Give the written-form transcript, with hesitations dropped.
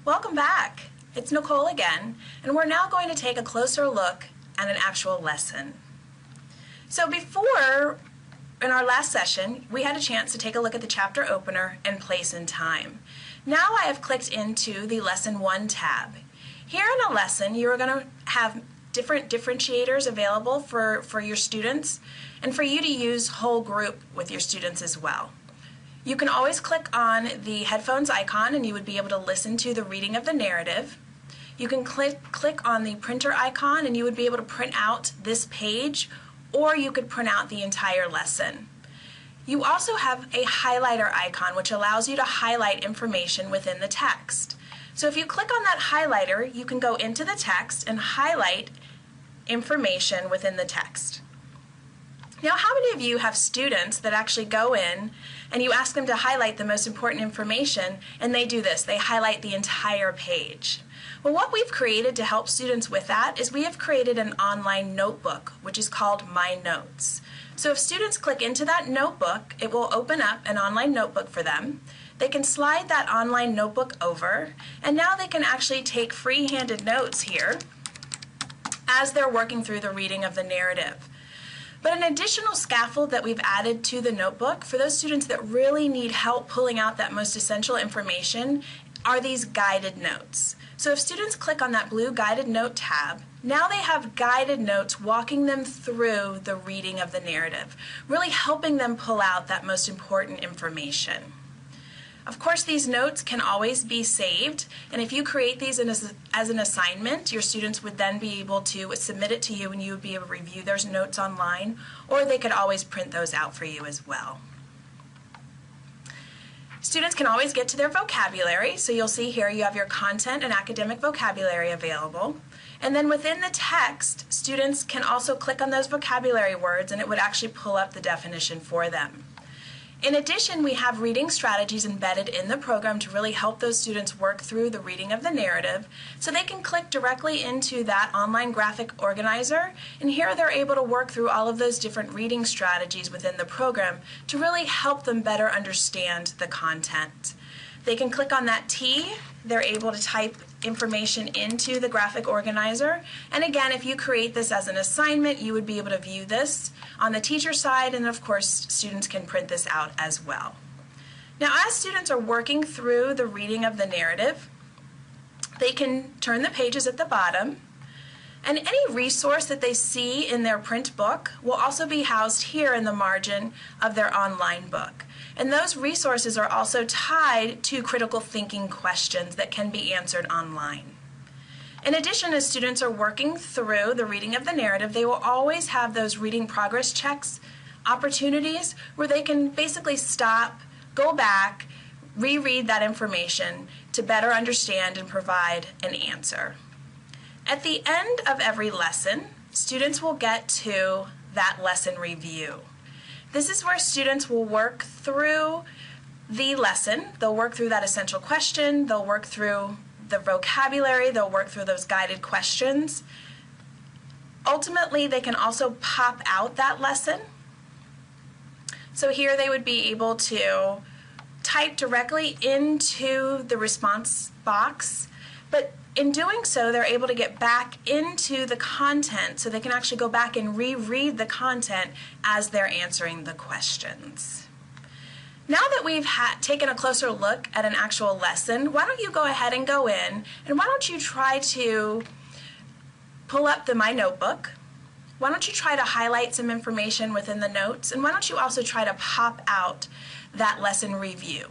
Welcome back. It's Nicole again, and we're now going to take a closer look at an actual lesson. So before, in our last session, we had a chance to take a look at the chapter opener and place and time. Now I have clicked into the Lesson 1 tab. Here in a lesson, you're going to have different differentiators available for your students and for you to use whole group with your students as well. You can always click on the headphones icon and you would be able to listen to the reading of the narrative. You can click on the printer icon and you would be able to print out this page, or you could print out the entire lesson. You also have a highlighter icon which allows you to highlight information within the text. So if you click on that highlighter, you can go into the text and highlight information within the text. Now, how many of you have students that actually go in and you ask them to highlight the most important information, and they do this, they highlight the entire page? Well, what we've created to help students with that is we have created an online notebook, which is called My Notes. So if students click into that notebook, it will open up an online notebook for them. They can slide that online notebook over, and now they can actually take free-handed notes here as they're working through the reading of the narrative. But an additional scaffold that we've added to the notebook for those students that really need help pulling out that most essential information are these guided notes. So if students click on that blue guided note tab, now they have guided notes walking them through the reading of the narrative, really helping them pull out that most important information. Of course, these notes can always be saved, and if you create these as an assignment, your students would then be able to submit it to you and you would be able to review those notes online, or they could always print those out for you as well. Students can always get to their vocabulary, so you'll see here you have your content and academic vocabulary available. And then within the text, students can also click on those vocabulary words and it would actually pull up the definition for them. In addition, we have reading strategies embedded in the program to really help those students work through the reading of the narrative, so they can click directly into that online graphic organizer, and here they're able to work through all of those different reading strategies within the program to really help them better understand the content. They can click on that T, they're able to type information into the graphic organizer, and again, if you create this as an assignment, you would be able to view this on the teacher side, and of course, students can print this out as well. Now, as students are working through the reading of the narrative, they can turn the pages at the bottom, and any resource that they see in their print book will also be housed here in the margin of their online book. And those resources are also tied to critical thinking questions that can be answered online. In addition, as students are working through the reading of the narrative, they will always have those reading progress checks opportunities where they can basically stop, go back, reread that information to better understand and provide an answer. At the end of every lesson, students will get to that lesson review. This is where students will work through the lesson. They'll work through that essential question, they'll work through the vocabulary, they'll work through those guided questions. Ultimately, they can also pop out that lesson. So here they would be able to type directly into the response box, but in doing so, they're able to get back into the content so they can actually go back and reread the content as they're answering the questions. Now that we've taken a closer look at an actual lesson, why don't you go ahead and go in, and why don't you try to pull up the My Notebook? Why don't you try to highlight some information within the notes, and why don't you also try to pop out that lesson review?